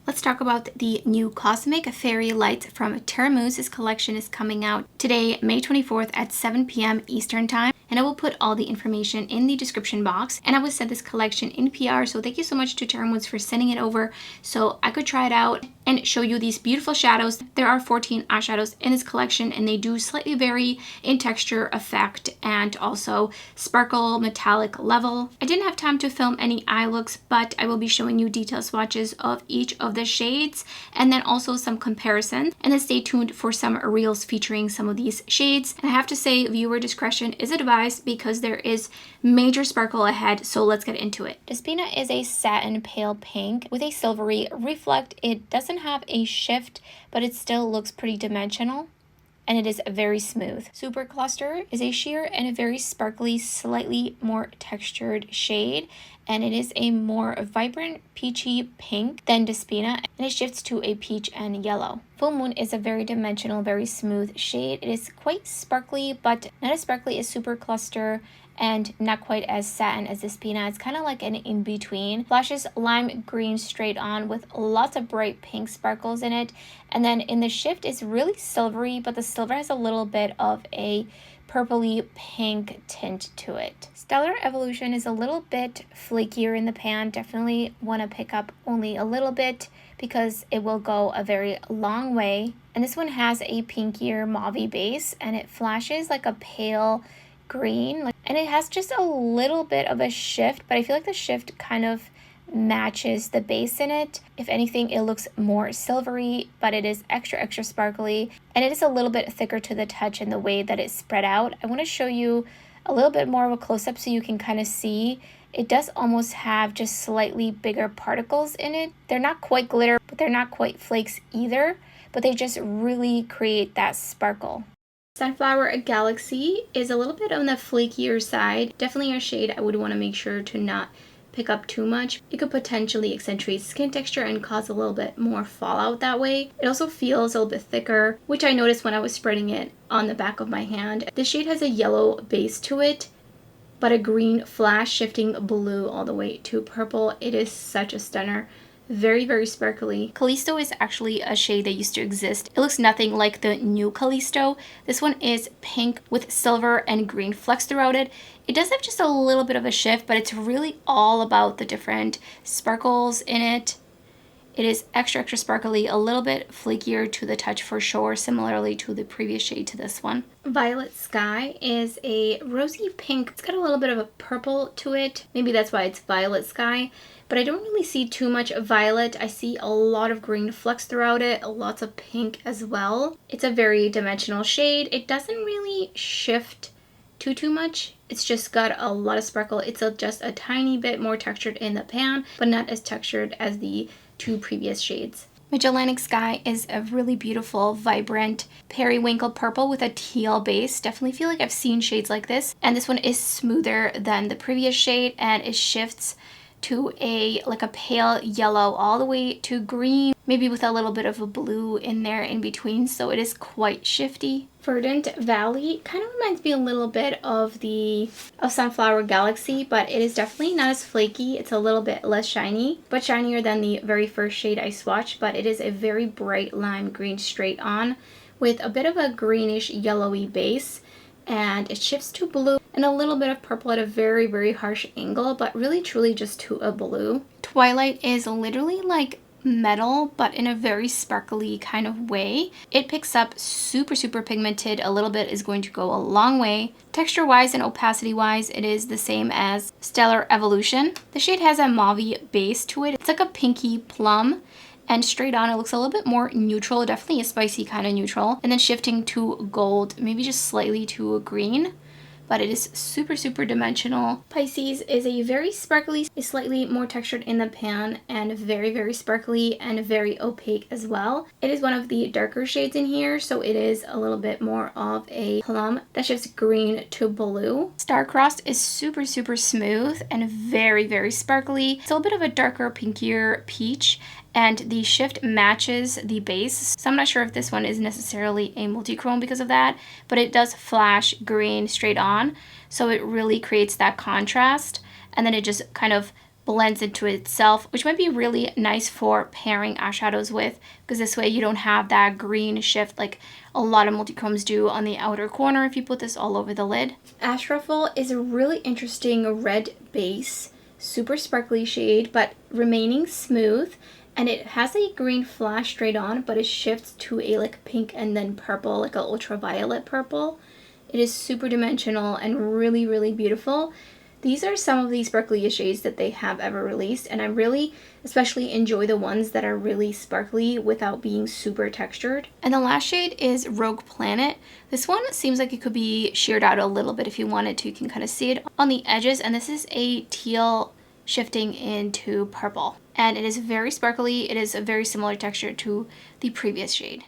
Let's talk about the new Cosmic Fairy Lights from Terra. This collection is coming out today, May 24th at 7 p.m. Eastern Time. And I will put all the information in the description box. And I will send this collection in PR. So thank you so much to Terra for sending it over so I could try it out and show you these beautiful shadows. There are 14 eyeshadows in this collection and they do slightly vary in texture, effect, and also sparkle, metallic level. I didn't have time to film any eye looks, but I will be showing you detailed swatches of each of the shades and then also some comparisons. And then stay tuned for some reels featuring some of these shades. And I have to say, viewer discretion is advised because there is major sparkle ahead, so let's get into it. Devinah is a satin pale pink with a silvery reflect. It doesn't have a shift, but it still looks pretty dimensional. And it is very smooth. Super Cluster is a sheer and a very sparkly, slightly more textured shade. And it is a more vibrant peachy pink than Devinah, and it shifts to a peach and yellow. Full Moon is a very dimensional, very smooth shade. It is quite sparkly, but not as sparkly as Super Cluster and not quite as satin as Devinah. It's kind of like an in-between. Flashes lime green straight on with lots of bright pink sparkles in it. And then in the shift, it's really silvery, but the silver has a little bit of a purpley pink tint to it. Stellar Evolution is a little bit flakier in the pan. Definitely want to pick up only a little bit because it will go a very long way. And this one has a pinkier mauve base and it flashes like a pale green. And it has just a little bit of a shift, but I feel like the shift kind of matches the base in it. If anything, it looks more silvery, but it is extra sparkly, and it is a little bit thicker to the touch in the way that it's spread out. I want to show you a little bit more of a close-up so you can kind of see. It does almost have just slightly bigger particles in it. They're not quite glitter, but they're not quite flakes either, but they just really create that sparkle. Sunflower Galaxy is a little bit on the flakier side. Definitely a shade I would want to make sure to not pick up too much. It could potentially accentuate skin texture and cause a little bit more fallout that way. It also feels a little bit thicker, which I noticed when I was spreading it on the back of my hand. The shade has a yellow base to it, but a green flash shifting blue all the way to purple. It is such a stunner. Very sparkly. Callisto is actually a shade that used to exist. It looks nothing like the new Callisto. This one is pink with silver and green flecks throughout it. It does have just a little bit of a shift, but it's really all about the different sparkles in it. It is extra sparkly, a little bit flakier to the touch for sure, similarly to the previous shade to this one. Violet Sky is a rosy pink. It's got a little bit of a purple to it. Maybe that's why it's Violet Sky. But I don't really see too much violet. I see a lot of green flecks throughout it, lots of pink as well. It's a very dimensional shade. It doesn't really shift too much. It's just got a lot of sparkle. It's just a tiny bit more textured in the pan, but not as textured as the two previous shades. Magellanic Sky is a really beautiful, vibrant periwinkle purple with a teal base. Definitely feel like I've seen shades like this. And this one is smoother than the previous shade and it shifts to a pale yellow all the way to green, maybe with a little bit of a blue in there in between, so it is quite shifty. Verdant Valley kind of reminds me a little bit of Sunflower Galaxy, but it is definitely not as flaky. It's a little bit less shiny, but shinier than the very first shade I swatched, but it is a very bright lime green straight on with a bit of a greenish yellowy base. And it shifts to blue and a little bit of purple at a very harsh angle, but really truly just to a blue. Twilight is literally like metal, but in a very sparkly kind of way. It picks up super pigmented. A little bit is going to go a long way. Texture wise and opacity wise, it is the same as Stellar Evolution. The shade has a mauve base to it. It's like a pinky plum. And straight on, it looks a little bit more neutral, definitely a spicy kind of neutral. And then shifting to gold, maybe just slightly to a green. But it is super dimensional. Pisces is a very sparkly, is slightly more textured in the pan and very sparkly and very opaque as well. It is one of the darker shades in here, so it is a little bit more of a plum that shifts green to blue. Star-Crossed is super smooth and very sparkly. It's a little bit of a darker, pinkier peach. And the shift matches the base. So I'm not sure if this one is necessarily a multi-chrome because of that, but it does flash green straight on. So it really creates that contrast. And then it just kind of blends into itself, which might be really nice for pairing eyeshadows with, because this way you don't have that green shift like a lot of multichromes do on the outer corner if you put this all over the lid. Ash Ruffle is a really interesting red base, super sparkly shade, but remaining smooth, and it has a green flash straight on, but it shifts to a like pink and then purple, like an ultraviolet purple. It is super dimensional and really, really beautiful. These are some of the sparkliest shades that they have ever released, and I really especially enjoy the ones that are really sparkly without being super textured. And the last shade is Rogue Planet. This one seems like it could be sheared out a little bit if you wanted to. You can kind of see it on the edges, and this is a teal shifting into purple. And it is very sparkly. It is a very similar texture to the previous shade.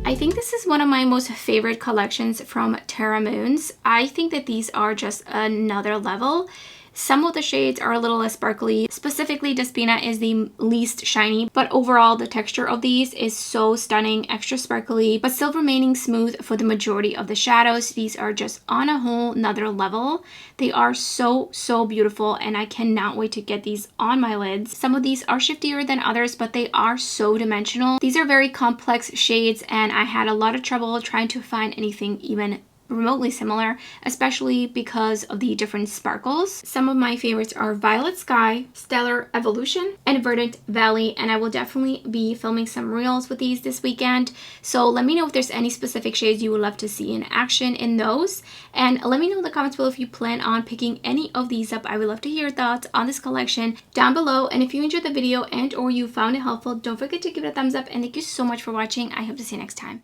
I think this is one of my most favorite collections from Terra Moons. I think that these are just another level. Some of the shades are a little less sparkly. Specifically, Devinah is the least shiny, but overall the texture of these is so stunning, extra sparkly, but still remaining smooth for the majority of the shadows. These are just on a whole nother level. They are so beautiful, and I cannot wait to get these on my lids. Some of these are shiftier than others, but they are so dimensional. These are very complex shades, and I had a lot of trouble trying to find anything even remotely similar, especially because of the different sparkles. Some of my favorites are Violet Sky, Stellar Evolution, and Verdant Valley, and I will definitely be filming some reels with these this weekend. So let me know if there's any specific shades you would love to see in action in those, and let me know in the comments below if you plan on picking any of these up. I would love to hear your thoughts on this collection down below, and if you enjoyed the video and or you found it helpful, don't forget to give it a thumbs up, and thank you so much for watching. I hope to see you next time.